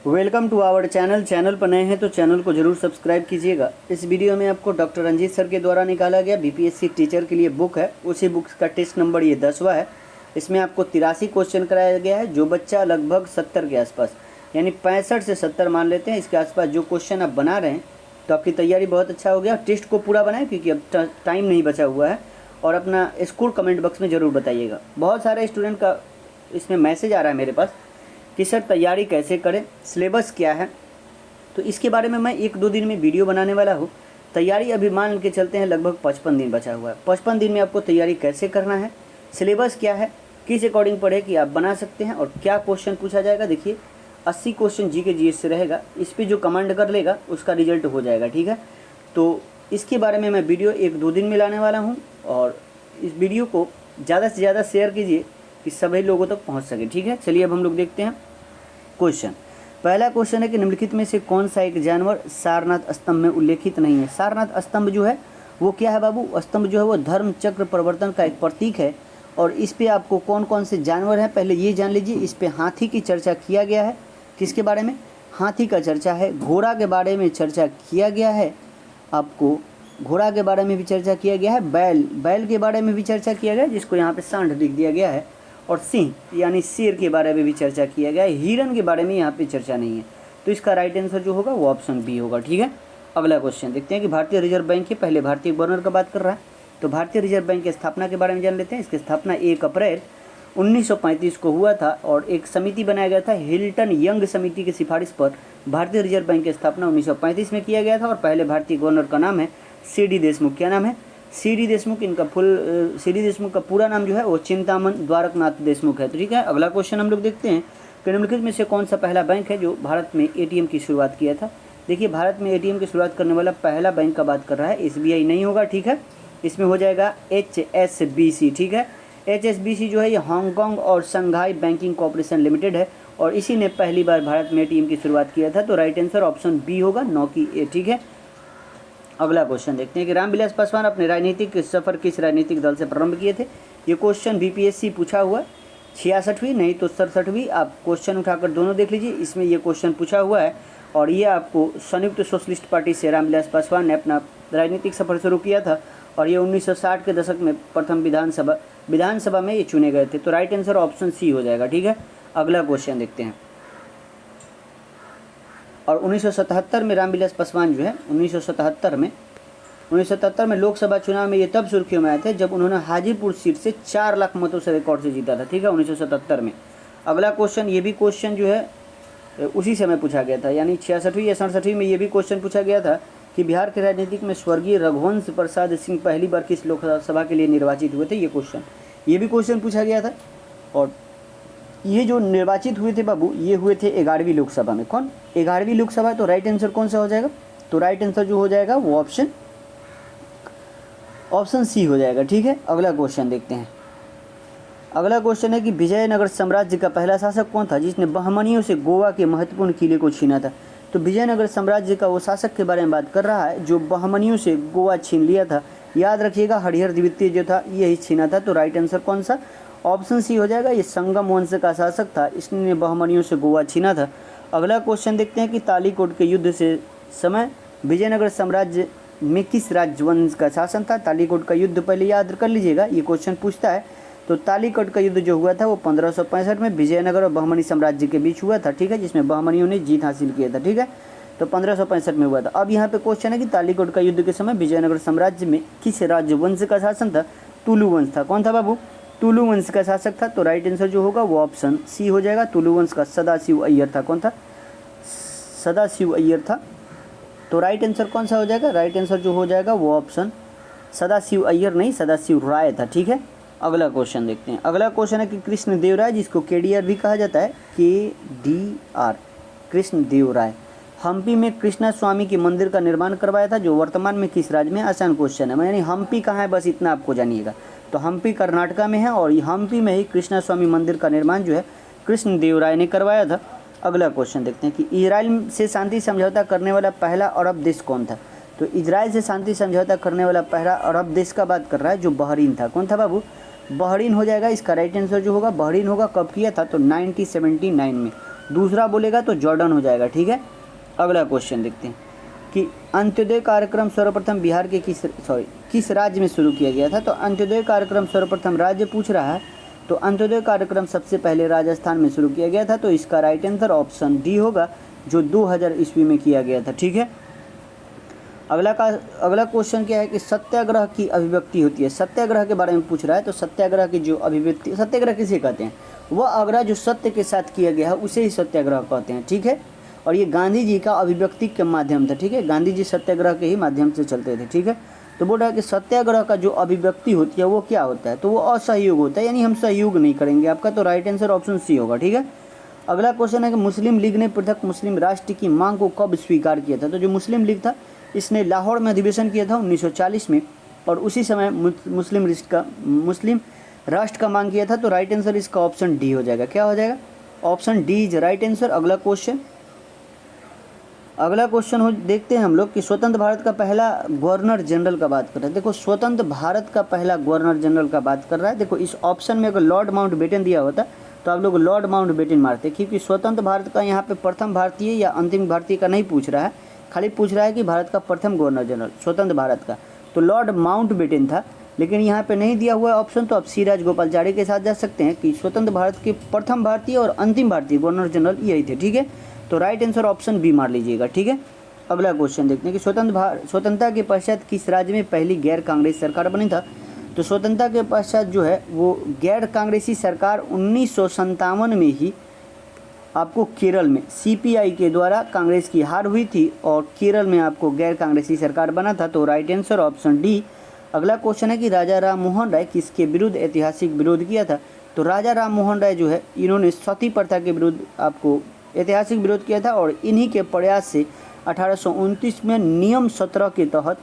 Welcome to our channel पर नए हैं तो चैनल को जरूर सब्सक्राइब कीजिएगा। इस वीडियो में आपको डॉक्टर रंजीत सर के द्वारा निकाला गया बीपीएससी टीचर के लिए बुक है, उसी बुक का टेस्ट नंबर ये 10वां है। इसमें आपको 83 क्वेश्चन कराया गया है। जो बच्चा लगभग 70 के आसपास यानी 65 से 70 मान लेते हैं, इसके आसपास जो क्वेश्चन आप बना रहे हैं तो आपकी तैयारी बहुत अच्छा हो गया। टेस्ट को पूरा बनाएं क्योंकि अब टाइम नहीं बचा हुआ है, और अपना स्कोर कमेंट बॉक्स में ज़रूर बताइएगा। बहुत सारे स्टूडेंट का इसमें मैसेज आ रहा है मेरे पास कि सर तैयारी कैसे करें, सिलेबस क्या है, तो इसके बारे में मैं 1-2 दिन में वीडियो बनाने वाला हूँ। तैयारी अभी मान के चलते हैं लगभग 55 दिन बचा हुआ है। 55 दिन में आपको तैयारी कैसे करना है, सिलेबस क्या है, किस अकॉर्डिंग पढ़े कि आप बना सकते हैं और क्या क्वेश्चन पूछा जाएगा। देखिए 80 क्वेश्चन जी के जीएस से रहेगा, इस पर जो कमांड कर लेगा उसका रिजल्ट हो जाएगा, ठीक है। तो इसके बारे में मैं वीडियो 1-2 दिन में लाने वाला हूँ, और इस वीडियो को ज़्यादा से ज़्यादा शेयर कीजिए कि सभी लोगों तक पहुँच सके, ठीक है। चलिए अब हम लोग देखते हैं क्वेश्चन। पहला क्वेश्चन है कि निम्नलिखित में से कौन सा एक जानवर सारनाथ स्तंभ में उल्लेखित नहीं है। सारनाथ स्तंभ जो है वो क्या है बाबू, स्तंभ जो है वो धर्म चक्र परिवर्तन का एक प्रतीक है। और इस पे आपको कौन कौन से जानवर हैं पहले ये जान लीजिए। इस पे हाथी की चर्चा किया गया है। किसके बारे में, हाथी का चर्चा है। घोड़ा के बारे में चर्चा किया गया है, आपको घोड़ा के बारे में भी चर्चा किया गया है। बैल के बारे में भी चर्चा किया गया है, जिसको यहाँ पे सांड लिख दिया गया है। और सिंह यानी शेर के बारे में भी चर्चा किया गया है। हिरन के बारे में यहाँ पे चर्चा नहीं है। तो इसका राइट आंसर जो होगा वो ऑप्शन बी होगा, ठीक है। अगला क्वेश्चन देखते हैं कि भारतीय रिजर्व बैंक के पहले भारतीय गवर्नर का बात कर रहा है। तो भारतीय रिजर्व बैंक की स्थापना के बारे में जान लेते हैं। इसकी स्थापना 1 अप्रैल 1935 को हुआ था, और एक समिति बनाया गया था हिल्टन यंग समिति की सिफारिश पर भारतीय रिजर्व बैंक की स्थापना 1935 में किया गया था। और पहले भारतीय गवर्नर का नाम है सी.डी. देशमुख। क्या नाम है, सी.डी. देशमुख। इनका सी.डी. देशमुख का पूरा नाम जो है वो चिंतामन द्वारकनाथ देशमुख है, तो ठीक है। अगला क्वेश्चन हम लोग देखते हैं कि निम्नलिखित में से कौन सा पहला बैंक है जो भारत में एटीएम की शुरुआत किया था। देखिए भारत में एटीएम की शुरुआत करने वाला पहला बैंक का बात कर रहा है, एसबीआई नहीं होगा, ठीक है। इसमें हो जाएगा HSBC, ठीक है। HSBC जो है ये हांगकांग और शंघाई बैंकिंग कॉर्पोरेशन लिमिटेड है, और इसी ने पहली बार भारत में एटीएम की शुरुआत किया था। तो राइट आंसर ऑप्शन बी होगा, 9 की ए, ठीक है। अगला क्वेश्चन देखते हैं कि रामविलास पासवान अपने राजनीतिक सफर किस राजनीतिक दल से प्रारंभ किए थे। ये क्वेश्चन बीपीएससी पूछा हुआ है, 66वीं नहीं तो 67वीं, आप क्वेश्चन उठाकर दोनों देख लीजिए। इसमें ये क्वेश्चन पूछा हुआ है, और ये आपको संयुक्त सोशलिस्ट पार्टी से रामविलास पासवान ने अपना राजनीतिक सफर शुरू किया था, और ये 1960 के दशक में प्रथम विधानसभा में ये चुने गए थे। तो राइट आंसर ऑप्शन सी हो जाएगा, ठीक है। अगला क्वेश्चन देखते हैं। और 1977 में रामविलास पासवान जो है 1977 में लोकसभा चुनाव में ये तब सुर्खियों में आए थे जब उन्होंने हाजीपुर सीट से 4 लाख मतों से रिकॉर्ड से जीता था, ठीक है, 1977 में। अगला क्वेश्चन, ये भी क्वेश्चन जो है उसी समय पूछा गया था, यानी 66वीं या 67वीं में ये भी क्वेश्चन पूछा गया था कि बिहार के राजनीतिक में स्वर्गीय रघुवंश प्रसाद सिंह पहली बार किस लोकसभा के लिए निर्वाचित हुए थे। ये भी क्वेश्चन पूछा गया था। और ये जो निर्वाचित हुए थे बाबू, ये हुए थे 11वीं लोकसभा में। कौन, 11वीं लोकसभा। तो राइट आंसर कौन सा हो जाएगा, तो राइट आंसर जो हो जाएगा वो ऑप्शन सी हो जाएगा, ठीक है। अगला क्वेश्चन देखते हैं। अगला क्वेश्चन है कि विजयनगर साम्राज्य का पहला शासक कौन था जिसने बहमनियों से गोवा के महत्वपूर्ण किले को छीना था। तो विजयनगर साम्राज्य का वो शासक के बारे में बात कर रहा है जो बहमनियों से गोवा छीन लिया था। याद रखिएगा हरिहर द्वितीय जो था यही छीना था। तो राइट आंसर कौन सा, ऑप्शन सी हो जाएगा। ये संगम वंश का शासक था, इसने बहमनियों से गोवा छीना था। अगला क्वेश्चन देखते हैं कि तालीकोट के युद्ध से समय विजयनगर साम्राज्य में किस राजवंश का शासन था। तालीकोट का युद्ध पहले याद कर लीजिएगा, ये क्वेश्चन पूछता है। तो तालीकोट का युद्ध जो हुआ था वो 1565 में विजयनगर और बहमनी साम्राज्य के बीच हुआ था, ठीक है, जिसमें बहमनियों ने जीत हासिल किया था, ठीक है। तो 1565 में हुआ था। अब यहाँ पे क्वेश्चन है कि तालीकोट का युद्ध के समय विजयनगर साम्राज्य में किस राजवंश का शासन था। तुलु वंश था। कौन था बाबू, तुलु वंश का शासक था। तो राइट आंसर जो होगा वो ऑप्शन सी हो जाएगा। तुलु वंश का सदाशिव अय्यर था। कौन था, सदाशिव अय्यर था। तो राइट आंसर कौन सा हो जाएगा, राइट आंसर जो हो जाएगा वो ऑप्शन सदाशिव अय्यर नहीं सदाशिव राय था, ठीक है। अगला क्वेश्चन देखते हैं। अगला क्वेश्चन है कि कृष्ण देव राय, जिसको KDR भी कहा जाता है, KDR, कृष्ण देव राय, हम्पी में कृष्णा स्वामी के मंदिर का निर्माण करवाया था जो वर्तमान में किस राज्य में। आसान क्वेश्चन है, यानी हम्पी कहाँ है बस इतना आपको जानिएगा। तो हम्पी कर्नाटका में है, और हम्पी में ही कृष्णा स्वामी मंदिर का निर्माण जो है कृष्ण देव राय ने करवाया था। अगला क्वेश्चन देखते हैं कि इजराइल से शांति समझौता करने वाला पहला अरब देश कौन था। तो इजराइल से शांति समझौता करने वाला पहला अरब देश का बात कर रहा है जो बहरीन था। कौन था बाबू, बहरीन हो जाएगा। इसका राइट आंसर जो होगा बहरीन होगा। कब किया था, तो 1979 में दूसरा बोलेगा तो जॉर्डन हो जाएगा। ठीक है, अगला क्वेश्चन देखते हैं कि अंत्योदय कार्यक्रम सर्वप्रथम बिहार के किस राज्य में शुरू किया गया था। तो अंत्योदय कार्यक्रम सर्वप्रथम राज्य पूछ रहा है, तो अंत्योदय कार्यक्रम सबसे पहले राजस्थान में शुरू किया गया था। तो इसका राइट आंसर ऑप्शन डी होगा, जो 2000 ईस्वी में किया गया था। ठीक है, अगला क्वेश्चन क्या है कि सत्याग्रह की अभिव्यक्ति होती है। सत्याग्रह के बारे में पूछ रहा है, तो सत्याग्रह की जो अभिव्यक्ति, सत्याग्रह किसे कहते हैं, वह आग्रह जो सत्य के साथ किया गया है उसे ही सत्याग्रह कहते हैं। ठीक है, और ये गांधी जी का अभिव्यक्ति के माध्यम था। ठीक है, गांधी जी सत्याग्रह के ही माध्यम से चलते थे। ठीक है, तो बोल रहा है कि सत्याग्रह का जो अभिव्यक्ति होती है वो क्या होता है, तो वो असहयोग होता है, यानी हम सहयोग नहीं करेंगे आपका। तो राइट आंसर ऑप्शन सी होगा। ठीक है, अगला क्वेश्चन है कि मुस्लिम लीग ने पृथक मुस्लिम राष्ट्र की मांग को कब स्वीकार किया था। तो जो मुस्लिम लीग था इसने लाहौर में अधिवेशन किया था 1940 में, और उसी समय मुस्लिम राष्ट्र का मांग किया था। तो राइट आंसर इसका ऑप्शन डी हो जाएगा। क्या हो जाएगा, option D is right answer. अगला क्वेश्चन हो देखते हैं हम लोग कि स्वतंत्र भारत का पहला गवर्नर जनरल का बात कर रहे हैं। देखो, स्वतंत्र भारत का पहला गवर्नर जनरल का बात कर रहा है। देखो, इस ऑप्शन में अगर लॉर्ड माउंटबेटन दिया होता तो आप लोग लॉर्ड माउंटबेटन मारते, क्योंकि स्वतंत्र भारत का यहाँ पे प्रथम भारतीय या अंतिम भारतीय का नहीं पूछ रहा है, खाली पूछ रहा है कि भारत का प्रथम गवर्नर जनरल स्वतंत्र भारत का, तो लॉर्ड माउंटबेटन था। लेकिन यहाँ पे नहीं दिया हुआ है ऑप्शन, तो आप सी राजगोपालाचारी के साथ जा सकते हैं कि स्वतंत्र भारत के प्रथम भारतीय और अंतिम भारतीय गवर्नर जनरल यही थे। ठीक है, तो राइट आंसर ऑप्शन बी मार लीजिएगा। ठीक है, अगला क्वेश्चन देखते हैं कि स्वतंत्रता के पश्चात किस राज्य में पहली गैर कांग्रेस सरकार बनी था। तो स्वतंत्रता के पश्चात जो है वो गैर कांग्रेसी सरकार 1957 में ही आपको केरल में सीपीआई के द्वारा कांग्रेस की हार हुई थी, और केरल में आपको गैर कांग्रेसी सरकार बना था। तो राइट आंसर ऑप्शन डी। अगला क्वेश्चन है कि राजा राम मोहन राय किसके विरुद्ध ऐतिहासिक विरोध किया था। तो राजा राम मोहन राय जो है इन्होंने सती प्रथा के विरुद्ध आपको ऐतिहासिक विरोध किया था, और इन्हीं के प्रयास से 1829 में नियम 17 के तहत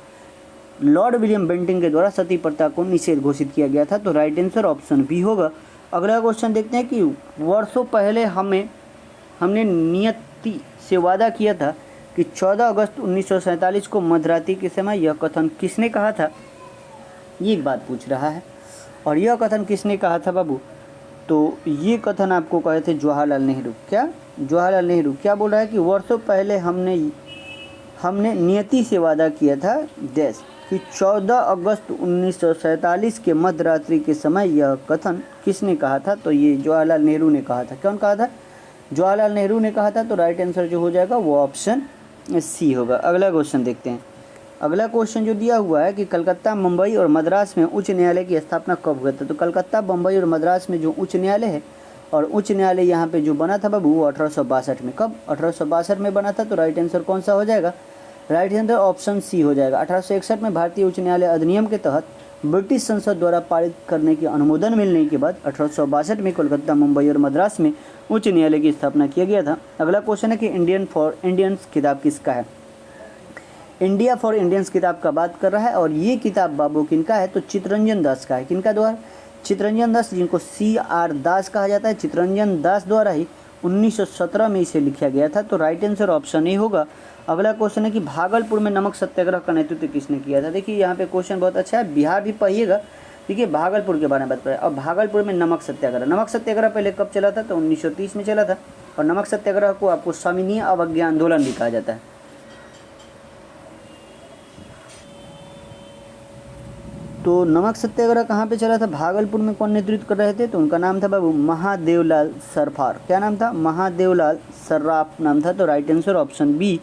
लॉर्ड विलियम बेंटिंग के द्वारा सती प्रथा को निषेध घोषित किया गया था। तो राइट आंसर ऑप्शन बी होगा। अगला क्वेश्चन देखते हैं कि वर्षों पहले हमने नियति से वादा किया था कि 14 अगस्त 1947 को मध्यरात्रि के समय यह कथन किसने कहा था, ये एक बात पूछ रहा है। और यह कथन किसने कहा था बाबू, तो ये कथन आपको कहे थे जवाहरलाल नेहरू। क्या, जवाहरलाल नेहरू। क्या बोल रहा है कि वर्षों पहले हमने नियति से वादा किया था देश कि 14 अगस्त 1947 के मध्यरात्रि के समय यह कथन किसने कहा था। तो ये जवाहरलाल नेहरू ने कहा था। कौन कहा था, जवाहरलाल नेहरू ने कहा था। तो राइट आंसर जो हो जाएगा वो ऑप्शन सी होगा। अगला क्वेश्चन देखते हैं। अगला क्वेश्चन जो दिया हुआ है कि कलकत्ता, मुंबई और मद्रास में उच्च न्यायालय की स्थापना कब हुआ था। तो कलकत्ता, बम्बई और मद्रास में जो उच्च न्यायालय है, और उच्च न्यायालय यहाँ पे जो बना था बाबू वो 1862 में। कब, 1862 में बना था। तो राइट आंसर कौन सा हो जाएगा, राइट आंसर ऑप्शन सी हो जाएगा। 1861 में भारतीय उच्च न्यायालय अधिनियम के तहत ब्रिटिश संसद द्वारा पारित करने की अनुमोदन मिलने के बाद 1862 में कोलकाता, मुंबई और मद्रास में उच्च न्यायालय की स्थापना किया गया था। अगला क्वेश्चन है कि इंडियन फॉर इंडियंस किताब किसका है। इंडिया फॉर इंडियंस किताब का बात कर रहा है, और ये किताब बाबू किनका है, तो चित्तरंजन दास का है। किनका द्वारा, चित्तरंजन दास, जिनको CR दास कहा जाता है। चित्तरंजन दास द्वारा ही 1917 में इसे लिखा गया था। तो राइट आंसर ऑप्शन ए होगा। अगला क्वेश्चन है कि भागलपुर में नमक सत्याग्रह का नेतृत्व किसने किया था। देखिए यहाँ पे क्वेश्चन बहुत अच्छा है, बिहार भी पढ़िएगा। देखिए भागलपुर के बारे में बात करें। अब भागलपुर में नमक सत्याग्रह पहले कब चला था, तो 1930 में चला था। और नमक सत्याग्रह को आपको सविनय अवज्ञा आंदोलन भी कहा जाता है। तो नमक सत्याग्रह कहाँ पे चला था, भागलपुर में। कौन नेतृत्व कर रहे थे, तो उनका नाम था बाबू महादेवलाल सरफार। क्या नाम था, महादेवलाल सर्राफ नाम था। तो राइट आंसर ऑप्शन बी।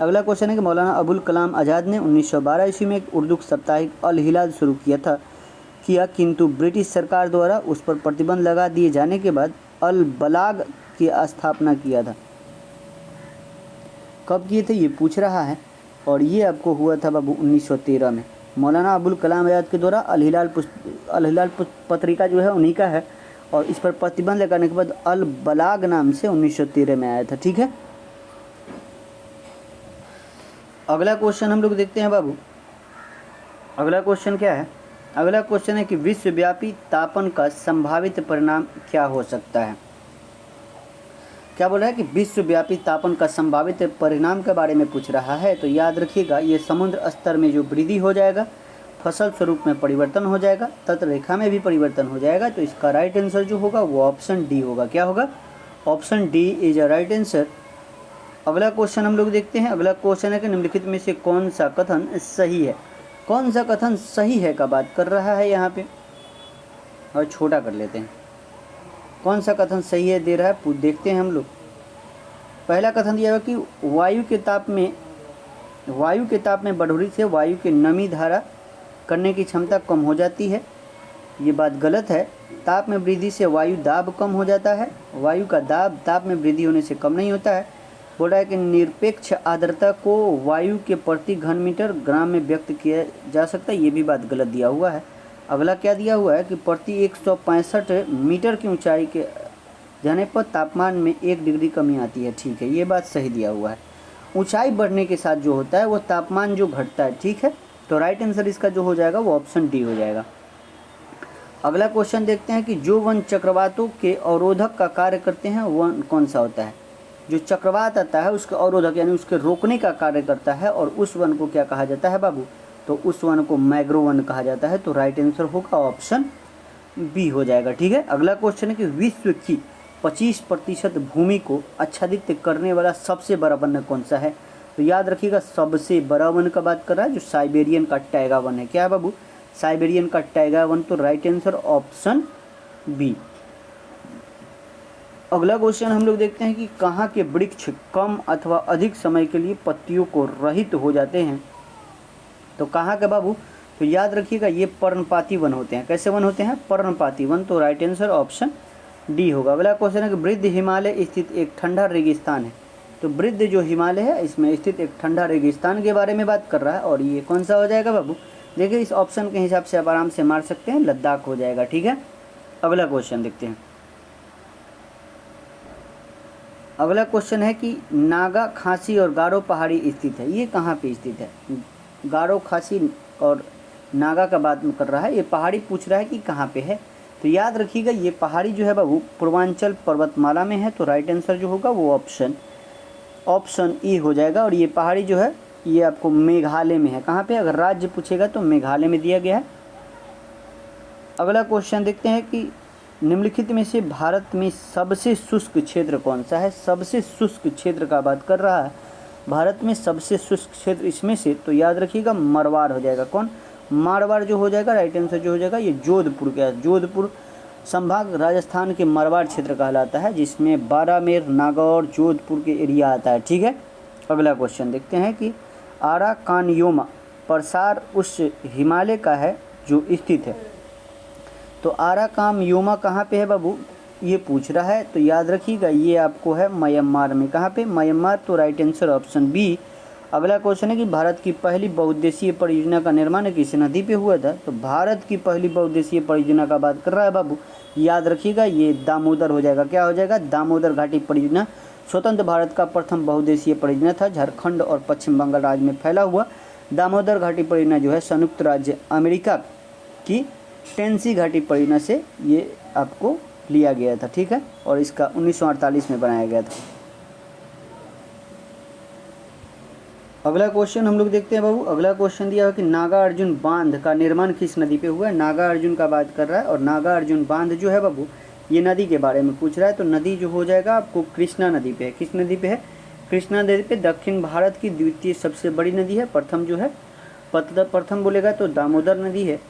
अगला क्वेश्चन है कि मौलाना अबुल कलाम आज़ाद ने 1912 ईस्वी में एक उर्दू साप्ताहिक अल हिलाल शुरू किया, किंतु ब्रिटिश सरकार द्वारा उस पर प्रतिबंध लगा दिए जाने के बाद अल बलाग की स्थापना किया था। कब किए थे ये पूछ रहा है, और ये आपको हुआ था बाबू 1913 में। मौलाना अबुल कलाम आज़ाद के द्वारा अल हिलाल पत्रिका जो है उन्हीं का है, और इस पर प्रतिबंध लगाने के बाद अल बलाग नाम से 1913 में आया था। ठीक है, अगला क्वेश्चन हम लोग देखते हैं बाबू। अगला क्वेश्चन क्या है, अगला क्वेश्चन है कि विश्वव्यापी तापन का संभावित परिणाम क्या हो सकता है। क्या बोल रहा है कि विश्वव्यापी तापन का संभावित परिणाम के बारे में पूछ रहा है। तो याद रखिएगा, ये समुद्र स्तर में जो वृद्धि हो जाएगा, फसल स्वरूप में परिवर्तन हो जाएगा, तटरेखा में भी परिवर्तन हो जाएगा। तो इसका राइट आंसर जो होगा वो ऑप्शन डी होगा। क्या होगा, option D is a right answer. अगला क्वेश्चन हम लोग देखते हैं। अगला क्वेश्चन है कि निम्नलिखित में से कौन सा कथन सही है। कौन सा कथन सही है का बात कर रहा है यहाँ पे, और छोटा कर लेते हैं। कौन सा कथन सही है दे रहा है, देखते हैं हम लोग। पहला कथन दिया हुआ कि वायु के ताप में बढ़ोतरी से वायु की नमी धारा करने की क्षमता कम हो जाती है। ये बात गलत है। ताप में वृद्धि से वायु दाब कम हो जाता है। वायु का दाब ताप में वृद्धि होने से कम नहीं होता है। बोल रहा है कि निरपेक्ष आर्द्रता को वायु के प्रति घन मीटर ग्राम में व्यक्त किया जा सकता है। ये भी बात गलत दिया हुआ है। अगला क्या दिया हुआ है कि प्रति 165 मीटर की ऊंचाई के जाने पर तापमान में 1 डिग्री कमी आती है। ठीक है, ये बात सही दिया हुआ है। ऊंचाई बढ़ने के साथ जो होता है वो तापमान जो घटता है। ठीक है, तो राइट आंसर इसका जो हो जाएगा वो ऑप्शन डी हो जाएगा। अगला क्वेश्चन देखते हैं कि जो वन चक्रवातों के अवरोधक का कार्य करते हैं वन कौन सा होता है। जो चक्रवात आता है उसके अवरोधक यानी उसके रोकने का कार्य करता है, और उस वन को क्या कहा जाता है बाबू, तो उस वन को मैग्रो वन कहा जाता है। तो राइट आंसर होगा ऑप्शन बी हो जाएगा। ठीक है, अगला क्वेश्चन है कि विश्व की 25% भूमि को आच्छादित करने वाला सबसे बड़ा वन कौन सा है। तो याद रखिएगा सबसे बड़ा वन का बात कर रहा है जो साइबेरियन का टैगा वन है। क्या है बाबू, साइबेरियन का टैगा वन। तो राइट आंसर ऑप्शन बी। अगला क्वेश्चन हम लोग देखते हैं कि कहाँ के वृक्ष कम अथवा अधिक समय के लिए पत्तियों को रहित हो जाते हैं। तो कहाँ के बाबू, तो याद रखिएगा ये पर्णपाती वन होते हैं। कैसे वन होते हैं, पर्णपाती वन। तो राइट आंसर ऑप्शन डी होगा। अगला क्वेश्चन है कि वृद्ध हिमालय स्थित एक ठंडा रेगिस्तान है। तो वृद्ध जो हिमालय है इसमें स्थित एक ठंडा रेगिस्तान के बारे में बात कर रहा है, और ये कौन सा हो जाएगा बाबू। देखिए इस ऑप्शन के हिसाब से आप आराम से मार सकते हैं, लद्दाख हो जाएगा। ठीक है, अगला क्वेश्चन देखते हैं। अगला क्वेश्चन है कि नागा, खासी और गारो पहाड़ी स्थित है। ये कहाँ पे स्थित है। गारो, खासी और नागा का बात कर रहा है। ये पहाड़ी पूछ रहा है कि कहाँ पे है। तो याद रखिएगा ये पहाड़ी जो है बाबू पूर्वांचल पर्वतमाला में है। तो राइट आंसर जो होगा वो ऑप्शन ई हो जाएगा। और ये पहाड़ी जो है ये आपको मेघालय में है। कहाँ पे, अगर राज्य पूछेगा तो मेघालय में दिया गया है। अगला क्वेश्चन देखते हैं कि निम्नलिखित में से भारत में सबसे शुष्क क्षेत्र कौन सा है। सबसे शुष्क क्षेत्र का बात कर रहा है। भारत में सबसे शुष्क क्षेत्र इसमें से, तो याद रखिएगा मारवाड़ हो जाएगा। कौन, मारवाड़ जो हो जाएगा। राइट आंसर जो हो जाएगा ये जोधपुर का। जोधपुर संभाग राजस्थान के मारवाड़ क्षेत्र कहलाता है, जिसमें बारामेर, नागौर, जोधपुर के एरिया आता है। ठीक है, अगला क्वेश्चन देखते हैं कि आराकानयोमा प्रसार उस हिमालय का है जो स्थित है। तो आराकानयोमा कहाँ पे है बाबू, ये पूछ रहा है। तो याद रखिएगा ये आपको है म्यांमार में। कहाँ पे, म्यांमार। तो राइट आंसर ऑप्शन बी। अगला क्वेश्चन है कि भारत की पहली बहुउद्देशीय परियोजना का निर्माण किस नदी पे हुआ था। तो भारत की पहली बहुउद्देशीय परियोजना का बात कर रहा है बाबू। याद रखिएगा ये दामोदर हो जाएगा। क्या हो जाएगा, दामोदर घाटी परियोजना। स्वतंत्र भारत का प्रथम बहुउद्देशीय परियोजना था। झारखंड और पश्चिम बंगाल राज्य में फैला हुआ दामोदर घाटी परियोजना जो है संयुक्त राज्य अमेरिका की टेनेसी घाटी परियोजना से ये आपको लिया गया था। ठीक है, और इसका 1948 में बनाया गया था। अगला क्वेश्चन हम लोग देखते हैं बाबू। अगला क्वेश्चन दिया है कि नागा अर्जुन बांध का निर्माण किस नदी पे हुआ है। नागा अर्जुन का बात कर रहा है, और नागा अर्जुन बांध जो है बाबू ये नदी के बारे में पूछ रहा है। तो नदी जो हो जाएगा आपको कृष्णा नदी पे है। किस नदी पे है, कृष्णा नदी पे। दक्षिण भारत की द्वितीय सबसे बड़ी नदी है। प्रथम जो है प्रथम बोलेगा तो दामोदर नदी है।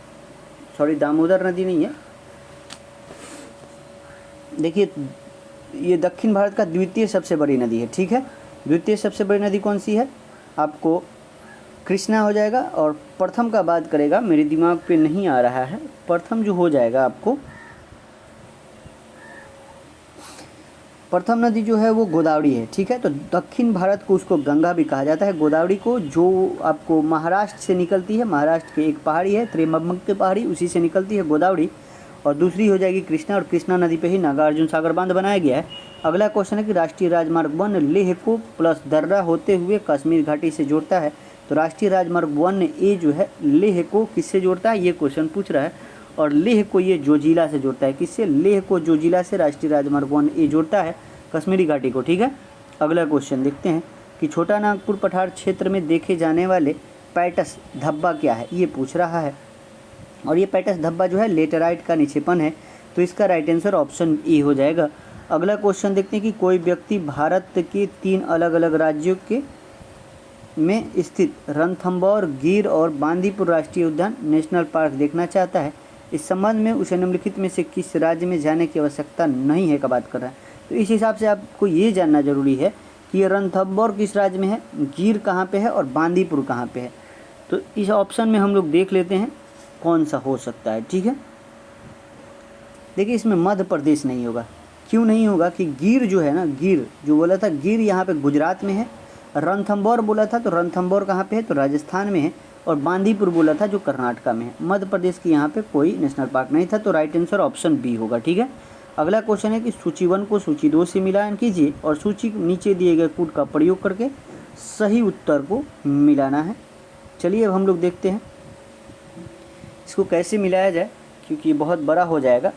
सॉरी, दामोदर नदी नहीं है। देखिए ये दक्षिण भारत का द्वितीय सबसे बड़ी नदी है। ठीक है, द्वितीय सबसे बड़ी नदी कौन सी है, आपको कृष्णा हो जाएगा। और प्रथम का बात करेगा, मेरे दिमाग पे नहीं आ रहा है, प्रथम जो हो जाएगा आपको, प्रथम नदी जो है वो गोदावरी है। ठीक है, तो दक्षिण भारत को उसको गंगा भी कहा जाता है। गोदावरी को जो आपको महाराष्ट्र से निकलती है, महाराष्ट्र की एक पहाड़ी है त्रिमंबक पहाड़ी, उसी से निकलती है गोदावरी। और दूसरी हो जाएगी कृष्णा, और कृष्णा नदी पे ही नागार्जुन सागर बांध बनाया गया है। अगला क्वेश्चन है कि राष्ट्रीय राजमार्ग 1 लेह को प्लस दर्रा होते हुए कश्मीर घाटी से जोड़ता है। तो राष्ट्रीय राजमार्ग 1 ए जो है लेह को किससे जोड़ता है, ये क्वेश्चन पूछ रहा है। और लेह को ये जोजिला से जोड़ता है। किससे, लेह को जोजिला से राष्ट्रीय राजमार्ग 1 ए जोड़ता है कश्मीरी घाटी को। ठीक है, अगला क्वेश्चन देखते हैं कि छोटा नागपुर पठार क्षेत्र में देखे जाने वाले पैटस धब्बा क्या है, ये पूछ रहा है। और ये पैटस धब्बा जो है लेटेराइट का निक्षेपण है। तो इसका राइट आंसर ऑप्शन ई हो जाएगा। अगला क्वेश्चन देखते हैं कि कोई व्यक्ति भारत के 3 अलग अलग राज्यों के में स्थित रणथंभौर, गिर और बांदीपुर राष्ट्रीय उद्यान नेशनल पार्क देखना चाहता है। इस संबंध में उसे निम्नलिखित में से किस राज्य में जाने की आवश्यकता नहीं है का बात कर रहा है। तो इस हिसाब से आपको ये जानना जरूरी है कि ये रणथंभौर किस राज्य में है, गिर कहाँ पे है और बांदीपुर कहाँ पे है। तो इस ऑप्शन में हम लोग देख लेते हैं कौन सा हो सकता है। ठीक है, देखिए इसमें मध्य प्रदेश नहीं होगा। क्यों नहीं होगा कि गिर जो है ना, गिर जो बोला था, गिर यहाँ पे गुजरात में है। रणथंभौर बोला था तो रणथंभौर कहाँ पे है, तो राजस्थान में है। और बांदीपुर बोला था जो कर्नाटका में है। मध्य प्रदेश की यहाँ पे कोई नेशनल पार्क नहीं था, तो राइट आंसर ऑप्शन बी होगा। ठीक है, अगला क्वेश्चन है कि सूची 1 को सूची 2 से मिलान कीजिए और सूची नीचे दिए गए कूट का प्रयोग करके सही उत्तर को मिलाना है। चलिए अब हम लोग देखते हैं इसको कैसे मिलाया जाए, क्योंकि ये बहुत बड़ा हो जाएगा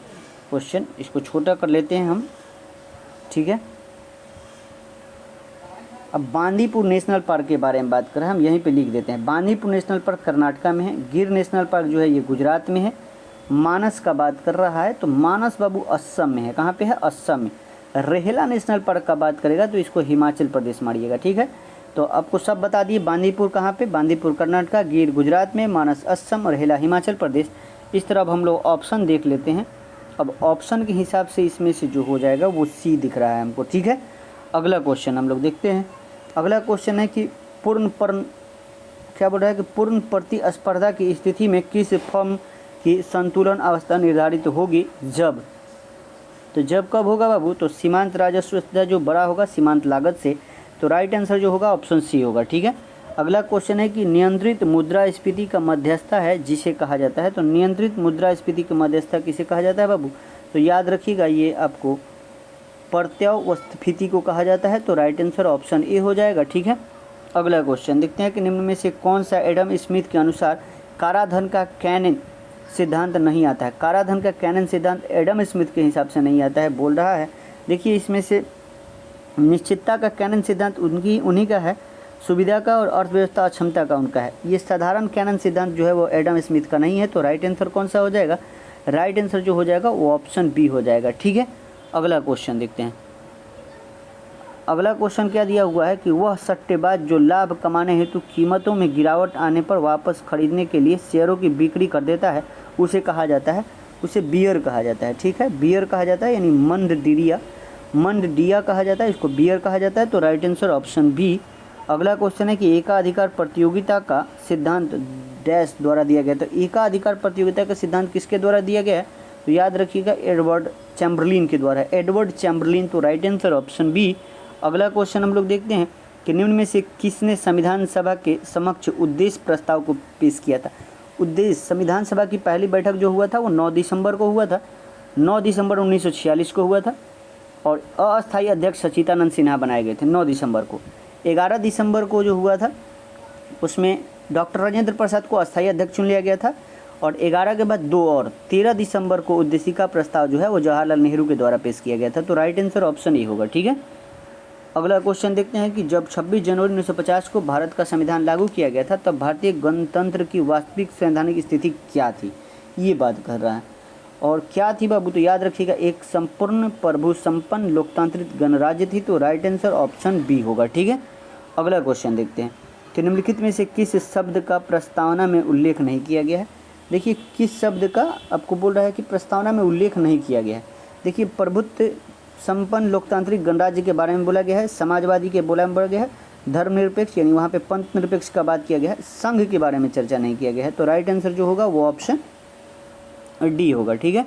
क्वेश्चन। इसको छोटा कर लेते हैं हम। ठीक है, अब बांदीपुर नेशनल पार्क के बारे में बात करें, हम यहीं पे लिख देते हैं। बांदीपुर नेशनल पार्क कर्नाटका में है। गिर नेशनल पार्क जो है ये गुजरात में है। मानस का बात कर रहा है तो मानस बाबू असम में है। कहाँ पे है, असम में। रेहला नेशनल पार्क का बात करेगा तो इसको हिमाचल प्रदेश मारिएगा। ठीक है, तो आपको सब बता दिए। बांदीपुर कहाँ पे, बांदीपुर कर्नाटका, गिर गुजरात में, मानस असम और रेहला हिमाचल प्रदेश। इस तरह अब हम लोग ऑप्शन देख लेते हैं। अब ऑप्शन के हिसाब से इसमें से जो हो जाएगा वो सी दिख रहा है हमको। ठीक है, अगला क्वेश्चन हम लोग देखते हैं। अगला क्वेश्चन है कि क्या बोल रहा है कि पूर्ण प्रतिस्पर्धा की स्थिति में किस फर्म की संतुलन अवस्था निर्धारित होगी, जब। तो जब कब होगा बाबू, तो सीमांत राजस्व जो बड़ा होगा सीमांत लागत से। तो राइट आंसर जो होगा ऑप्शन सी होगा। ठीक है, अगला क्वेश्चन है कि नियंत्रित मुद्रास्फीति का मध्यस्थता है जिसे कहा जाता है। तो नियंत्रित मुद्रास्फीति का मध्यस्थता किसे कहा जाता है बाबू, तो याद रखिएगा ये आपको प्रत्यास्फीति को कहा जाता है। तो राइट आंसर ऑप्शन ए हो जाएगा। ठीक है, अगला क्वेश्चन देखते हैं कि निम्न में से कौन सा एडम स्मिथ के अनुसार काराधन का कैनन सिद्धांत नहीं आता है। काराधन का कैनन सिद्धांत एडम स्मिथ के हिसाब से नहीं आता है बोल रहा है। देखिए इसमें से निश्चितता का कैनन सिद्धांत उन्हीं का है, सुविधा का और अर्थव्यवस्था अक्षमता का उनका है। ये साधारण कैनन सिद्धांत जो है वो एडम स्मिथ का नहीं है। तो राइट आंसर कौन सा हो जाएगा, राइट आंसर जो हो जाएगा वो ऑप्शन बी हो जाएगा। ठीक है, अगला क्वेश्चन देखते हैं। अगला क्वेश्चन क्या दिया हुआ है कि वह सट्टेबाज जो लाभ कमाने हेतु कीमतों में गिरावट आने पर वापस खरीदने के लिए शेयरों की बिक्री कर देता है, उसे कहा जाता है, उसे बियर कहा जाता है। ठीक है, बियर कहा जाता है, यानी मंडडिया कहा जाता है, इसको बियर कहा जाता है। तो राइट आंसर ऑप्शन बी। अगला क्वेश्चन है कि एकाधिकार प्रतियोगिता का सिद्धांत डैश द्वारा दिया गया। तो एकाधिकार प्रतियोगिता का सिद्धांत किसके द्वारा दिया गया है, तो याद रखिएगा एडवर्ड चैम्बरलिन के द्वारा, एडवर्ड चैम्बरलिन। तो राइट आंसर ऑप्शन बी। अगला क्वेश्चन हम लोग देखते हैं कि निम्न में से किसने संविधान सभा के समक्ष उद्देश्य प्रस्ताव को पेश किया था। उद्देश्य, संविधान सभा की पहली बैठक जो हुआ था वो 9 दिसंबर को हुआ था, 9 दिसंबर 1946 को हुआ था। और अस्थायी अध्यक्ष सचिदानंद सिन्हा बनाए गए थे 9 दिसंबर को। 11 दिसंबर को जो हुआ था उसमें डॉक्टर राजेंद्र प्रसाद को अस्थायी अध्यक्ष चुन लिया गया था। और 11 के बाद 2 और 13 दिसंबर को उद्देशिका प्रस्ताव जो है वो जवाहरलाल नेहरू के द्वारा पेश किया गया था। तो राइट आंसर ऑप्शन ए होगा। ठीक है, अगला क्वेश्चन देखते हैं कि जब 26 जनवरी 1950 को भारत का संविधान लागू किया गया था तब भारतीय गणतंत्र की वास्तविक संवैधानिक स्थिति क्या थी, ये बात कर रहा है। और क्या थी बाबू, तो याद रखिएगा एक संपूर्ण प्रभु संपन्न लोकतांत्रिक गणराज्य थी। तो राइट आंसर ऑप्शन बी होगा। ठीक है, अगला क्वेश्चन देखते हैं कि निम्नलिखित में से किस शब्द का प्रस्तावना में उल्लेख नहीं किया गया है। देखिए किस शब्द का आपको बोल रहा है कि प्रस्तावना में उल्लेख नहीं किया गया है। देखिए प्रभुत्व संपन्न लोकतांत्रिक गणराज्य के बारे में बोला गया है, समाजवादी के बारे में बोला गया है, धर्मनिरपेक्ष यानी वहाँ पे पंथ निरपेक्ष का बात किया गया है, संघ के बारे में चर्चा नहीं किया गया है। तो राइट आंसर जो होगा वो ऑप्शन डी होगा। ठीक है,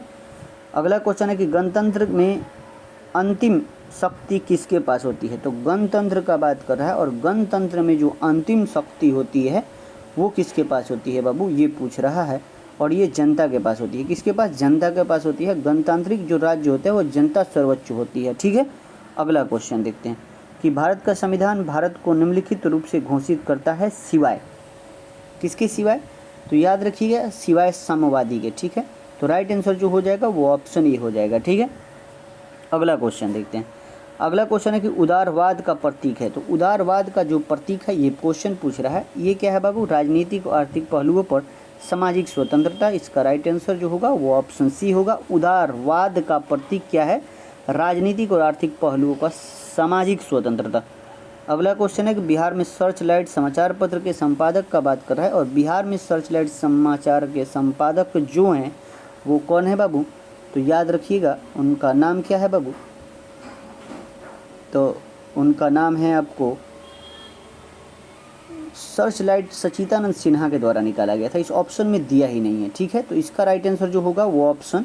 अगला क्वेश्चन है कि गणतंत्र में अंतिम शक्ति किसके पास होती है। तो गणतंत्र का बात कर रहा है और गणतंत्र में जो अंतिम शक्ति होती है वो किसके पास होती है बाबू, ये पूछ रहा है। और ये जनता के पास होती है। किसके पास, जनता के पास होती है। गणतांत्रिक जो राज्य होता है वो जनता सर्वोच्च होती है। ठीक है, अगला क्वेश्चन देखते हैं कि भारत का संविधान भारत को निम्नलिखित रूप से घोषित करता है सिवाय किसके सिवाय, तो याद रखिएगा सिवाय साम्यवादी के। ठीक है, तो राइट आंसर जो हो जाएगा वो ऑप्शन ए हो जाएगा। ठीक है, अगला क्वेश्चन देखते हैं। अगला क्वेश्चन है कि उदारवाद का प्रतीक है। तो उदारवाद का जो प्रतीक है ये क्वेश्चन पूछ रहा है, ये क्या है बाबू, राजनीतिक और आर्थिक पहलुओं पर सामाजिक स्वतंत्रता। इसका राइट आंसर जो होगा वो ऑप्शन सी होगा। उदारवाद का प्रतीक क्या है, राजनीतिक और आर्थिक पहलुओं का सामाजिक स्वतंत्रता। अगला क्वेश्चन है कि बिहार में सर्च लाइट समाचार पत्र के संपादक का बात कर रहा है, और बिहार में सर्च लाइट समाचार के संपादक जो हैं वो कौन है बाबू? तो याद रखिएगा उनका नाम क्या है बाबू? तो उनका नाम है आपको सर्च लाइट सचिदानंद सिन्हा के द्वारा निकाला गया था। इस ऑप्शन में दिया ही नहीं है, ठीक है। तो इसका राइट आंसर जो होगा वो ऑप्शन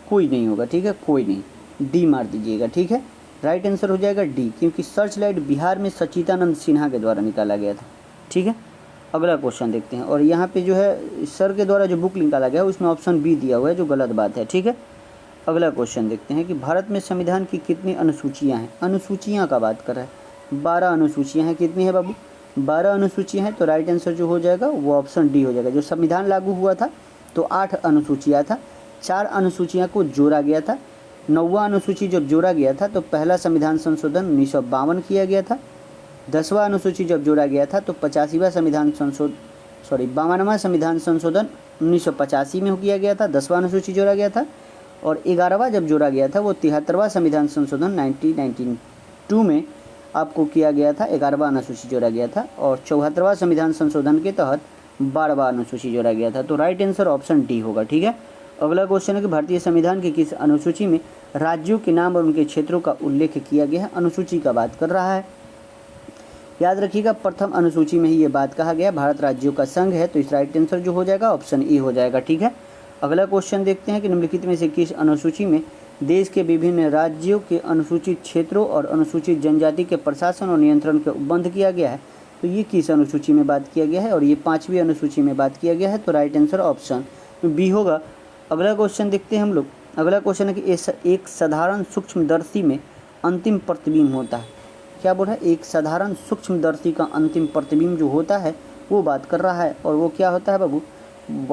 कोई नहीं होगा, ठीक है, कोई नहीं, डी मार दीजिएगा, ठीक है। राइट आंसर हो जाएगा डी, क्योंकि सर्च लाइट बिहार में सचिदानंद सिन्हा के द्वारा निकाला गया था, ठीक है। अगला क्वेश्चन देखते हैं, और यहाँ पे जो है सर के द्वारा जो बुक निकाला गया है उसमें ऑप्शन बी दिया हुआ है, जो गलत बात है, ठीक है। अगला क्वेश्चन देखते हैं कि भारत में संविधान की कितनी अनुसूचियाँ हैं? अनुसूचियाँ का बात कर रहा है, 12 अनुसूचियाँ हैं। कितनी है बाबू? 12 अनुसूचियाँ हैं। तो राइट आंसर जो हो जाएगा वो ऑप्शन डी हो जाएगा। जो संविधान लागू हुआ था तो 8 अनुसूचियाँ था, 4 अनुसूचियाँ को जोड़ा गया था। 9वां अनुसूची जब जोड़ा गया था तो पहला संविधान संशोधन 1952 किया गया था। 10वां अनुसूची जब जोड़ा गया था तो 52वां संविधान 52वां संविधान संशोधन 1985 में किया गया था, 10वां अनुसूची जोड़ा गया था। और 11वां जब जोड़ा गया था वो 73वां संविधान संशोधन 1992 में आपको किया गया था, 11वां अनुसूची जोड़ा गया था। और 74वां संविधान संशोधन के तहत 12वां अनुसूची जोड़ा गया था। तो राइट आंसर ऑप्शन डी होगा, ठीक है। अगला क्वेश्चन है कि भारतीय संविधान की किस अनुसूची में राज्यों के नाम और उनके क्षेत्रों का उल्लेख किया गया है? अनुसूची का बात कर रहा है, याद रखिएगा प्रथम अनुसूची में ही ये बात कहा गया, भारत राज्यों का संघ है। तो इस राइट आंसर जो हो जाएगा ऑप्शन ई हो जाएगा, ठीक है। अगला क्वेश्चन देखते हैं कि निम्नलिखित में से किस अनुसूची में देश के विभिन्न राज्यों के अनुसूचित क्षेत्रों और अनुसूचित जनजाति के प्रशासन और नियंत्रण के उपबंध किया गया है? तो ये किस अनुसूची में बात किया गया है? और ये 5वीं अनुसूची में बात किया गया है। तो राइट आंसर ऑप्शन बी होगा। अगला क्वेश्चन देखते हैं हम लोग। अगला क्वेश्चन है कि एक साधारण सूक्ष्मदर्शी में अंतिम प्रतिबिंब होता है। क्या बोल रहा है? एक साधारण सूक्ष्मदर्शी का अंतिम प्रतिबिंब जो होता है वो बात कर रहा है, और वो क्या होता है बाबू?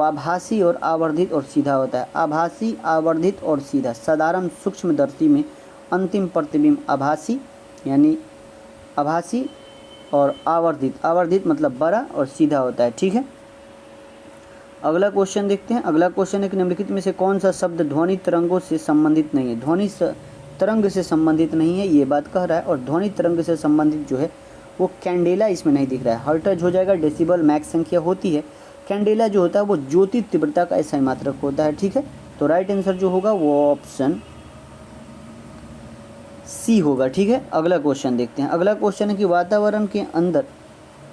आभासी और आवर्धित और सीधा होता है। आभासी, आवर्धित और सीधा। साधारण सूक्ष्मदर्शी में अंतिम प्रतिबिंब आभासी यानी आभासी और आवर्धित, आवर्धित मतलब बड़ा और सीधा होता है, ठीक है। अगला क्वेश्चन देखते हैं। अगला क्वेश्चन है कि निम्नलिखित में से कौन सा शब्द ध्वनि तरंगों से संबंधित नहीं है? ध्वनि तरंग से संबंधित नहीं है ये बात कह रहा है, और ध्वनि तरंग से संबंधित जो है वो कैंडेला इसमें नहीं दिख रहा है। हर्ट्ज हो जाएगा, डेसिबल मैक संख्या होती है। कैंडेला जो होता है वो ज्योति तीव्रता का ऐसा मात्रक होता है, ठीक है। तो राइट आंसर जो होगा वो ऑप्शन सी होगा, ठीक है। अगला क्वेश्चन देखते हैं। अगला क्वेश्चन है कि वातावरण के अंदर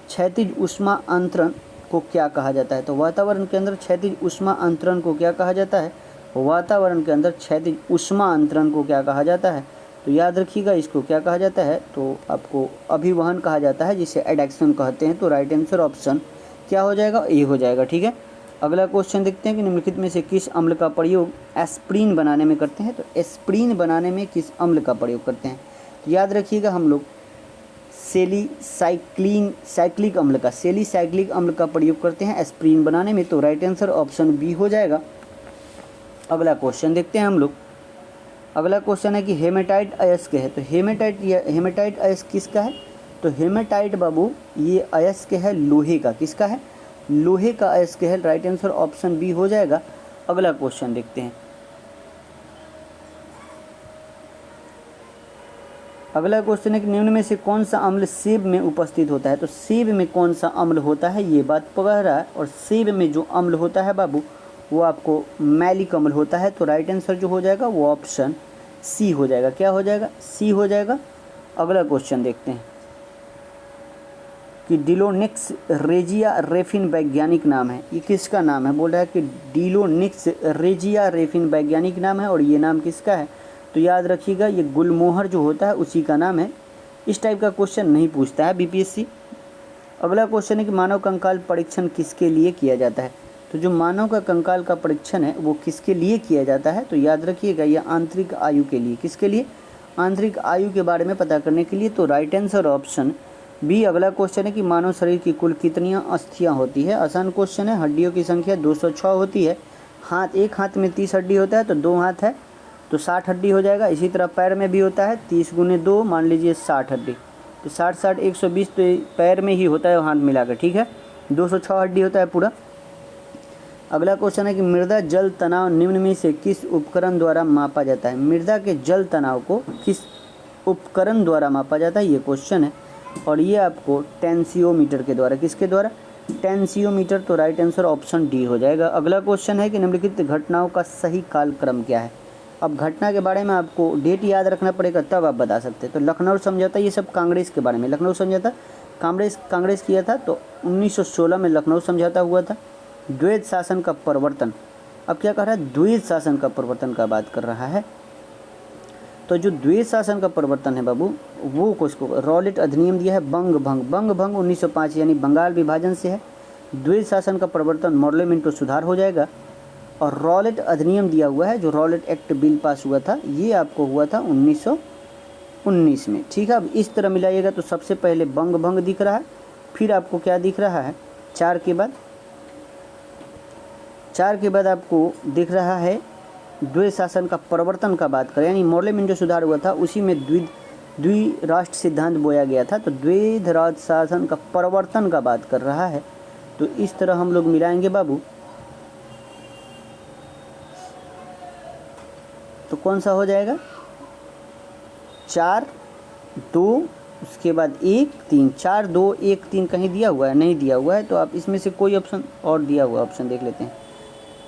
क्षैतिज ऊष्मा अंतरण को क्या कहा जाता है? तो वातावरण के अंदर क्षैतिज ऊष्मा अंतरण को क्या कहा जाता है? वातावरण के अंदर क्षैतिज ऊष्मा अंतरण को क्या कहा जाता है? तो याद रखिएगा इसको क्या कहा जाता है? तो आपको अभिवहन कहा जाता है, जिसे एडैक्शन कहते हैं। तो राइट आंसर ऑप्शन क्या हो जाएगा? ए हो जाएगा, ठीक है। अगला क्वेश्चन देखते हैं कि निम्नलिखित में से किस अम्ल का प्रयोग एस्प्रीन बनाने में करते हैं? तो एस्प्रीन बनाने में किस अम्ल का प्रयोग करते हैं? तो याद रखिएगा हम लोग साइक्लिक अम्ल का प्रयोग करते हैं एस्प्रीन बनाने में। तो राइट आंसर ऑप्शन बी हो जाएगा। अगला क्वेश्चन देखते हैं हम लोग। अगला क्वेश्चन है कि हेमेटाइट अयस्क है। तो हेमेटाइट अयस्क किसका है? तो हेमेटाइट बाबू ये अयस्क है लोहे का। किसका है? लोहे का अयस्क है। राइट आंसर ऑप्शन बी हो जाएगा। अगला क्वेश्चन देखते हैं। अगला क्वेश्चन है कि निम्न में से कौन सा अम्ल सेब में उपस्थित होता है? तो सेब में कौन सा अम्ल होता है ये बात पकड़ रहा है, और सेब में जो अम्ल होता है बाबू वो आपको मैलिक अम्ल होता है। तो राइट आंसर जो हो जाएगा वो ऑप्शन सी हो जाएगा। क्या हो जाएगा? सी हो जाएगा। अगला क्वेश्चन देखते हैं कि डिलोनिक्स रेजिया रेफिन वैज्ञानिक नाम है। ये किसका नाम है? बोल रहा है कि डिलोनिक्स रेजिया रेफिन वैज्ञानिक नाम है, और ये नाम किसका है? तो याद रखिएगा ये गुलमोहर जो होता है उसी का नाम है। इस टाइप का क्वेश्चन नहीं पूछता है बीपीएससी। अगला क्वेश्चन है कि मानव कंकाल परीक्षण किसके लिए किया जाता है? तो जो मानव का कंकाल का परीक्षण है वो किसके लिए किया जाता है? तो याद रखिएगा ये आंतरिक आयु के लिए। किसके लिए? आंतरिक आयु के बारे में पता करने के लिए। तो राइट आंसर ऑप्शन बी। अगला क्वेश्चन है कि मानव शरीर की कुल कितनी अस्थियाँ होती है? आसान क्वेश्चन है। हड्डियों की संख्या 206 होती है। हाथ, एक हाथ में 30 हड्डी होता है, तो 2 हाथ है तो 60 हड्डी हो जाएगा। इसी तरह पैर में भी होता है 30 × 2 मान लीजिए 60 हड्डी, तो 60 120 तो पैर में ही होता है हाथ मिलाकर, ठीक है। 206 हड्डी होता है पूरा। अगला क्वेश्चन है कि मृदा जल तनाव निम्न में से किस उपकरण द्वारा मापा जाता है। मृदा के जल तनाव को किस उपकरण द्वारा मापा जाता है, ये क्वेश्चन है। और ये आपको टेंसियोमीटर के द्वारा, किसके द्वारा, टेंसियोमीटर। तो राइट आंसर ऑप्शन डी हो जाएगा। अगला क्वेश्चन है कि निम्नलिखित घटनाओं का सही कालक्रम क्या है। अब घटना के बारे में आपको डेट याद रखना पड़ेगा, तब आप बता सकते हैं। तो लखनऊ समझौता, ये सब कांग्रेस के बारे में। लखनऊ समझौता कांग्रेस किया था, तो 1916 में लखनऊ समझौता हुआ था। द्वैध शासन का प्रवर्तन, अब क्या कर रहा है, द्वैध शासन का प्रवर्तन का बात कर रहा है। तो जो द्वैध शासन का प्रवर्तन है बाबू, वो किसको, रॉलेट अधिनियम दिया है। बंग भंग 1905 यानी बंगाल विभाजन से है। द्वैध शासन का प्रवर्तन मॉर्लेमेंटो सुधार हो जाएगा। और रॉलेट अधिनियम दिया हुआ है, जो रॉलेट एक्ट बिल पास हुआ था, ये आपको हुआ था 1919 में। ठीक है, अब इस तरह मिलाइएगा तो सबसे पहले बंग भंग दिख रहा है, फिर आपको क्या दिख रहा है, चार के बाद आपको दिख रहा है द्वैध शासन का प्रवर्तन का बात करें, यानी मॉर्लेमेंटो सुधार हुआ था, उसी में द्विराष्ट्र सिद्धांत बोया गया था। तो द्वैध राज शासन का प्रवर्तन का बात कर रहा है। तो इस तरह हम लोग मिलाएंगे बाबू, तो कौन सा हो जाएगा, 4 2 उसके बाद 1 3, 4 2 1 3 कहीं दिया हुआ है, नहीं दिया हुआ है। तो आप इसमें से कोई ऑप्शन और दिया हुआ ऑप्शन देख लेते हैं,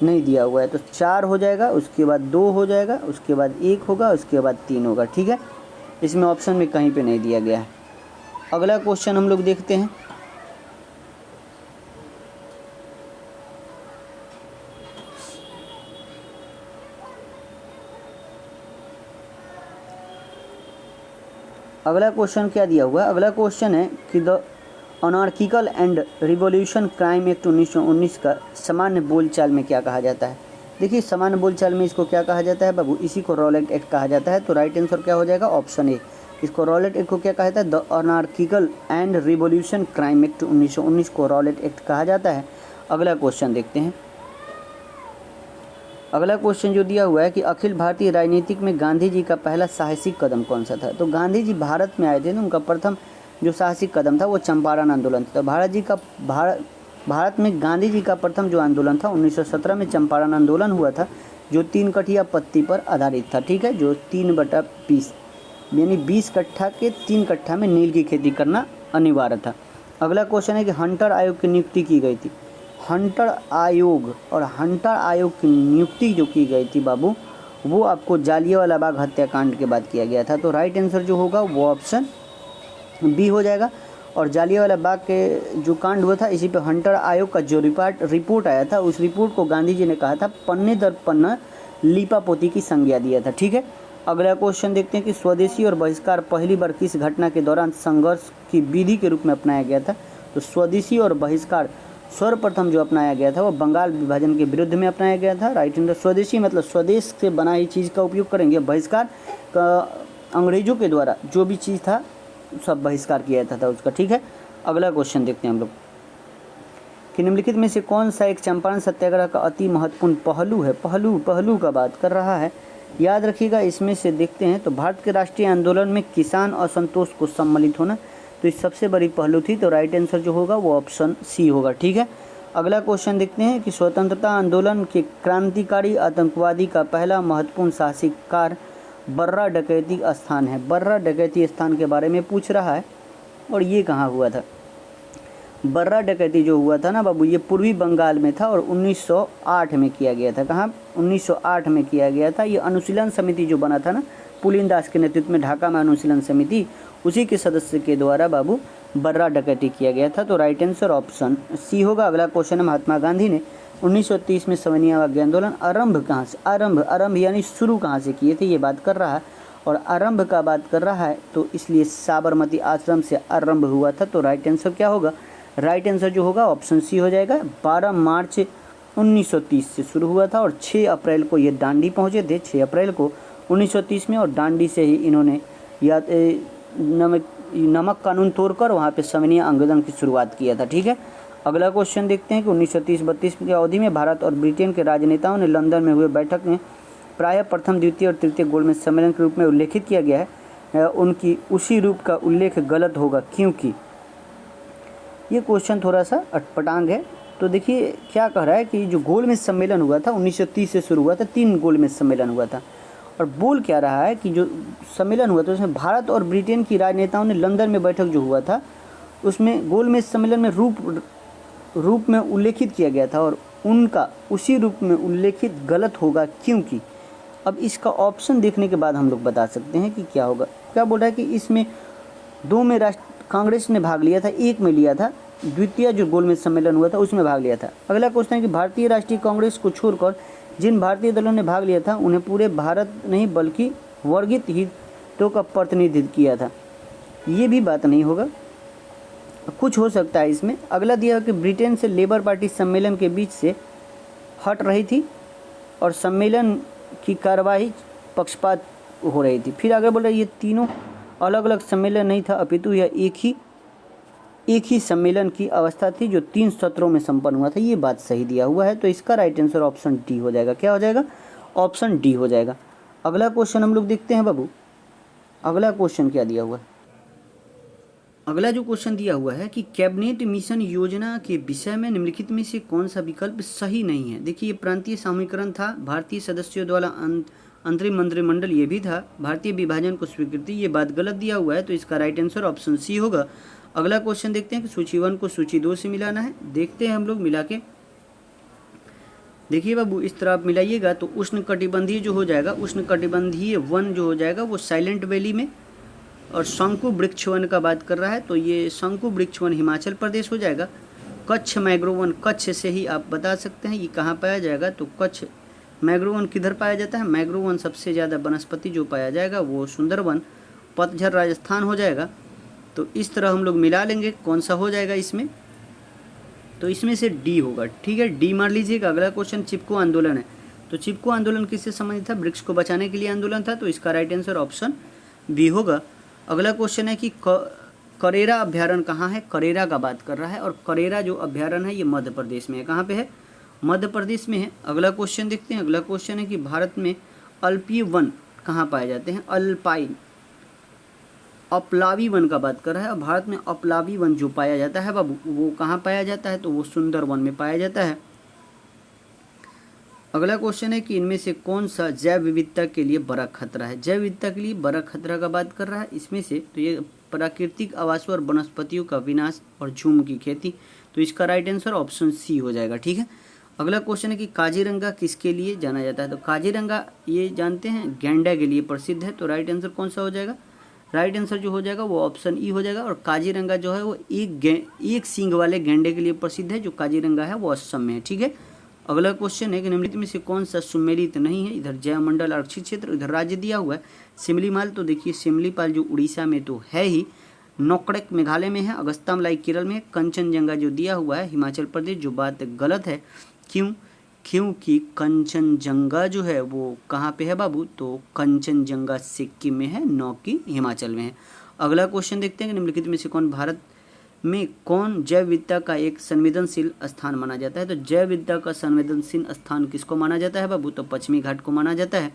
नहीं दिया हुआ है। तो 4 हो जाएगा, उसके बाद 2 हो जाएगा, उसके बाद 1 होगा, उसके बाद 3 होगा। ठीक है, इसमें ऑप्शन में कहीं पे नहीं दिया गया है। अगला क्वेश्चन हम लोग देखते हैं। अगला क्वेश्चन क्या दिया हुआ है, अगला क्वेश्चन है कि the anarchical and revolution crime act 1919 का सामान्य बोलचाल में क्या कहा जाता है। देखिए, सामान्य बोलचाल में इसको क्या कहा जाता है बाबू, इसी को रॉलेट एक्ट कहा जाता है। तो राइट आंसर क्या हो जाएगा, ऑप्शन ए। इसको रॉलेट एक्ट को क्या कहा जाता है, the anarchical and revolution crime act 1919 को रॉलेट एक्ट कहा जाता है। अगला क्वेश्चन देखते हैं। अगला क्वेश्चन जो दिया हुआ है कि अखिल भारतीय राजनीतिक में गांधी जी का पहला साहसिक कदम कौन सा था। तो गांधी जी भारत में आए थे ना, उनका प्रथम जो साहसिक कदम था वो चंपारण आंदोलन था। तो भारत में गांधी जी का प्रथम जो आंदोलन था 1917 में चंपारण आंदोलन हुआ था, जो 3 कठिया पत्ती पर आधारित था। ठीक है, जो 3/20 यानी 20 कट्ठा के 3 कट्ठा में नील की खेती करना अनिवार्य था। अगला क्वेश्चन है कि हंटर आयोग की नियुक्ति की गई थी। हंटर आयोग, और हंटर आयोग की नियुक्ति जो की गई थी बाबू, वो आपको जालियांवाला बाग हत्याकांड के बाद किया गया था। तो राइट आंसर जो होगा वो ऑप्शन बी हो जाएगा। और जालियांवाला बाग के जो कांड हुआ था, इसी पे हंटर आयोग का जो रिपोर्ट आया था, उस रिपोर्ट को गांधी जी ने कहा था पन्ने दर पन्ना लीपापोती की संज्ञा दिया था। ठीक है, अगला क्वेश्चन देखते हैं कि स्वदेशी और बहिष्कार पहली बार किस घटना के दौरान संघर्ष की विधि के रूप में अपनाया गया था। तो स्वदेशी और बहिष्कार सर्वप्रथम जो अपनाया गया था वो बंगाल विभाजन के विरुद्ध में अपनाया गया था। राइट आंसर, स्वदेशी मतलब स्वदेश से बना ही चीज़ का उपयोग करेंगे। बहिष्कार का अंग्रेजों के द्वारा जो भी चीज़ था सब बहिष्कार किया जाता था उसका। ठीक है, अगला क्वेश्चन देखते हैं हम लोग कि निम्नलिखित में से कौन सा एक चंपारण सत्याग्रह का अति महत्वपूर्ण पहलू है। पहलू का बात कर रहा है, याद रखिएगा। इसमें से देखते हैं तो भारत के राष्ट्रीय आंदोलन में किसान असंतोष को सम्मिलित होना, तो इस सबसे बड़ी पहलू थी। तो राइट आंसर जो होगा वो ऑप्शन सी होगा। ठीक है, अगला क्वेश्चन देखते हैं कि स्वतंत्रता आंदोलन के क्रांतिकारी आतंकवादी का पहला महत्वपूर्ण साहसिक कार्य बर्रा डकैती स्थान है। बर्रा डकैती स्थान के बारे में पूछ रहा है, और ये कहाँ हुआ था। बर्रा डकैती जो हुआ था ना बाबू, ये पूर्वी बंगाल में था और 1908 में किया गया था। कहाँ, 1908 में किया गया था। ये अनुशीलन समिति जो बना था ना, पुलिन दास के नेतृत्व में ढाका में अनुशीलन समिति, उसी के सदस्य के द्वारा बाबू बर्रा डकैती किया गया था। तो राइट आंसर ऑप्शन सी होगा। अगला क्वेश्चन है, महात्मा गांधी ने 1930 में सविनय आंदोलन आरंभ कहाँ से, आरंभ यानी शुरू कहाँ से किए थे, ये बात कर रहा है। और आरंभ का बात कर रहा है, तो इसलिए साबरमती आश्रम से आरंभ हुआ था। तो राइट आंसर क्या होगा, राइट आंसर जो होगा ऑप्शन सी हो जाएगा। 12 मार्च 1930 से शुरू हुआ था और 6 अप्रैल को ये दांडी पहुँचे थे, 6 अप्रैल को 1930 में। और दांडी से ही इन्होंने नमक कानून तोड़कर वहाँ पे सविनय आंदोलन की शुरुआत किया था। ठीक है, अगला क्वेश्चन देखते हैं कि 1930-32 की अवधि में भारत और ब्रिटेन के राजनेताओं ने लंदन में हुए बैठक में प्रायः प्रथम, द्वितीय और तृतीय गोलमेज सम्मेलन के रूप में उल्लेखित किया गया है। उनकी उसी रूप का उल्लेख गलत होगा, क्योंकि ये क्वेश्चन थोड़ा सा अटपटांग है, तो देखिए क्या कह रहा है कि जो गोलमेज सम्मेलन हुआ था 1930 से शुरू हुआ था, 3 गोलमेज सम्मेलन हुआ था। और बोल क्या रहा है कि जो सम्मेलन हुआ था उसमें भारत और ब्रिटेन की राजनेताओं ने लंदन में बैठक जो हुआ था उसमें गोलमेज सम्मेलन में रूप में उल्लेखित किया गया था, और उनका उसी रूप में उल्लेखित गलत होगा क्योंकि। अब इसका ऑप्शन देखने के बाद हम लोग बता सकते हैं कि क्या होगा। क्या बोल रहा है कि इसमें 2 में कांग्रेस ने भाग लिया था, 1 में लिया था, द्वितीय जो गोलमेज सम्मेलन हुआ था उसमें भाग लिया था। अगला क्वेश्चन है कि भारतीय राष्ट्रीय कांग्रेस को छोड़कर जिन भारतीय दलों ने भाग लिया था उन्हें पूरे भारत नहीं बल्कि वर्गित हितों का प्रतिनिधित्व किया था। ये भी बात नहीं होगा, कुछ हो सकता है इसमें। अगला दिया कि ब्रिटेन से लेबर पार्टी सम्मेलन के बीच से हट रही थी और सम्मेलन की कार्यवाही पक्षपात हो रही थी। फिर आगे बोल रहे ये तीनों अलग अलग सम्मेलन नहीं था अपितु यह एक ही सम्मेलन की अवस्था थी जो 3 सत्रों में संपन्न हुआ था। ये बात सही दिया हुआ है, तो इसका राइट आंसर ऑप्शन डी हो जाएगा। क्या हो जाएगा? ऑप्शन डी हो जाएगा। अगला क्वेश्चन हम लोग देखते हैं बाबू, अगला क्वेश्चन क्या दिया हुआ है। अगला जो क्वेश्चन दिया हुआ है कि कैबिनेट मिशन योजना के विषय में निम्नलिखित में से कौन सा विकल्प सही नहीं है। देखिए ये प्रांतीय सामूहिकरण था, भारतीय सदस्यों द्वारा अंतरिम मंत्रिमंडल ये भी था, भारतीय विभाजन को स्वीकृति, ये बात गलत दिया हुआ है, तो इसका राइट आंसर ऑप्शन सी होगा। अगला क्वेश्चन देखते हैं कि सूची 1 को सूची 2 से मिलाना है। देखते हैं हम लोग मिला के। देखिए बाबू इस तरह आप मिलाइएगा तो उष्णकटिबंधीय जो हो जाएगा, उष्णकटिबंधीय वन जो हो जाएगा वो साइलेंट वैली में, और शंकु वृक्ष वन का बात कर रहा है तो ये शंकु वृक्ष वन हिमाचल प्रदेश हो जाएगा। कच्छ मैंग्रोव वन, कच्छ से ही आप बता सकते हैं ये कहाँ पाया जाएगा, तो कच्छ मैंग्रोव वन किधर पाया जाता है। मैंग्रोव वन सबसे ज़्यादा वनस्पति जो पाया जाएगा वो सुंदरवन, पतझड़ राजस्थान हो जाएगा। तो इस तरह हम लोग मिला लेंगे कौन सा हो जाएगा इसमें, तो इसमें से डी होगा। ठीक है, डी मार लीजिएगा। अगला क्वेश्चन चिपको आंदोलन है, तो चिपको आंदोलन किससे संबंधित था? वृक्ष को बचाने के लिए आंदोलन था, तो इसका राइट आंसर ऑप्शन बी होगा। अगला क्वेश्चन है कि करेरा अभ्यारण्य कहाँ है? करेरा का बात कर रहा है, और करेरा जो अभ्यारण्य है ये मध्य प्रदेश में है। कहाँ पे है? मध्य प्रदेश में है। अगला क्वेश्चन देखते हैं। अगला क्वेश्चन है कि भारत में अल्पीय वन कहाँ पाए जाते हैं? अल्पाइन, अपलावी वन का बात कर रहा है, और भारत में अपलावी वन जो पाया जाता है बाबू वो कहाँ पाया जाता है? तो वो सुंदरवन में पाया जाता है। अगला क्वेश्चन है कि इनमें से कौन सा जैव विविधता के लिए बड़ा खतरा है? जैव विविधता के लिए बड़ा खतरा का बात कर रहा है इसमें से, तो ये प्राकृतिक आवासों और वनस्पतियों का विनाश और झूम की खेती, तो इसका राइट आंसर ऑप्शन सी हो जाएगा। ठीक है, अगला क्वेश्चन है कि काजीरंगा किसके लिए जाना जाता है? तो काजीरंगा ये जानते हैं गैंडा के लिए प्रसिद्ध है, तो राइट आंसर कौन सा हो जाएगा? राइट आंसर जो हो जाएगा वो ऑप्शन ई हो जाएगा। और काजीरंगा जो है वो एक सींग वाले गैंडे के लिए प्रसिद्ध है, जो काजीरंगा है वो असम में है। ठीक है, अगला क्वेश्चन है कि निम्नलिखित में से कौन सा सुमेलित नहीं है? इधर जयमंडल आरक्षित क्षेत्र, इधर राज्य दिया हुआ है सिमलीपाल, तो देखिए सिमलीपाल जो उड़ीसा में तो है ही, नोकड़क मेघालय में है, अगस्त्यामलाई केरल में, कंचनजंगा जो दिया हुआ है हिमाचल प्रदेश, जो बात गलत है। क्यों? क्योंकि कंचनजंगा जो है वो कहाँ पे है बाबू? तो कंचनजंगा सिक्किम में है, न कि हिमाचल में है। अगला क्वेश्चन देखते हैं कि निम्नलिखित में से भारत में कौन जैव विविधता का एक संवेदनशील स्थान माना जाता है? तो जैव विविधता का संवेदनशील स्थान किसको माना जाता है बाबू? तो पश्चिमी घाट को माना जाता है।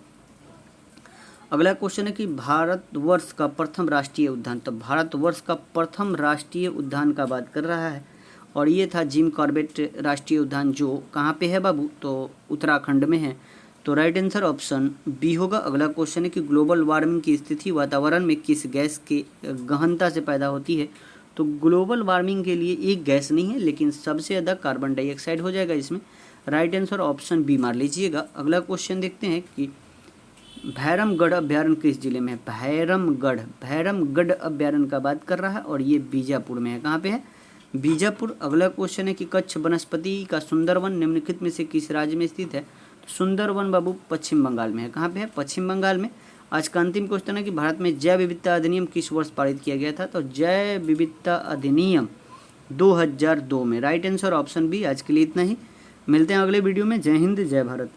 अगला क्वेश्चन है कि भारतवर्ष का प्रथम राष्ट्रीय उद्यान, तो भारतवर्ष का प्रथम राष्ट्रीय उद्यान का बात कर रहा है, और ये था जिम कॉर्बेट राष्ट्रीय उद्यान, जो कहाँ पे है बाबू? तो उत्तराखंड में है, तो राइट आंसर ऑप्शन बी होगा। अगला क्वेश्चन है कि ग्लोबल वार्मिंग की स्थिति वातावरण में किस गैस के गहनता से पैदा होती है? तो ग्लोबल वार्मिंग के लिए एक गैस नहीं है, लेकिन सबसे ज़्यादा कार्बन डाइऑक्साइड हो जाएगा इसमें। राइट आंसर ऑप्शन बी मार लीजिएगा। अगला क्वेश्चन देखते हैं कि भैरमगढ़ अभ्यारण्य किस जिले में है? भैरमगढ़ अभ्यारण्य का बात कर रहा है, और ये बीजापुर में है। कहाँ पे है? बीजापुर। अगला क्वेश्चन है कि कच्छ वनस्पति का सुंदरवन निम्नलिखित में से किस राज्य में स्थित है? तो सुंदरवन बाबू पश्चिम बंगाल में है। कहाँ पे है? पश्चिम बंगाल में। आज का अंतिम क्वेश्चन है कि भारत में जैव विविधता अधिनियम किस वर्ष पारित किया गया था? तो जैव विविधता अधिनियम 2002 में। Right answer option B. आज के लिए इतना ही, मिलते हैं अगले वीडियो में। जय हिंद, जय भारत।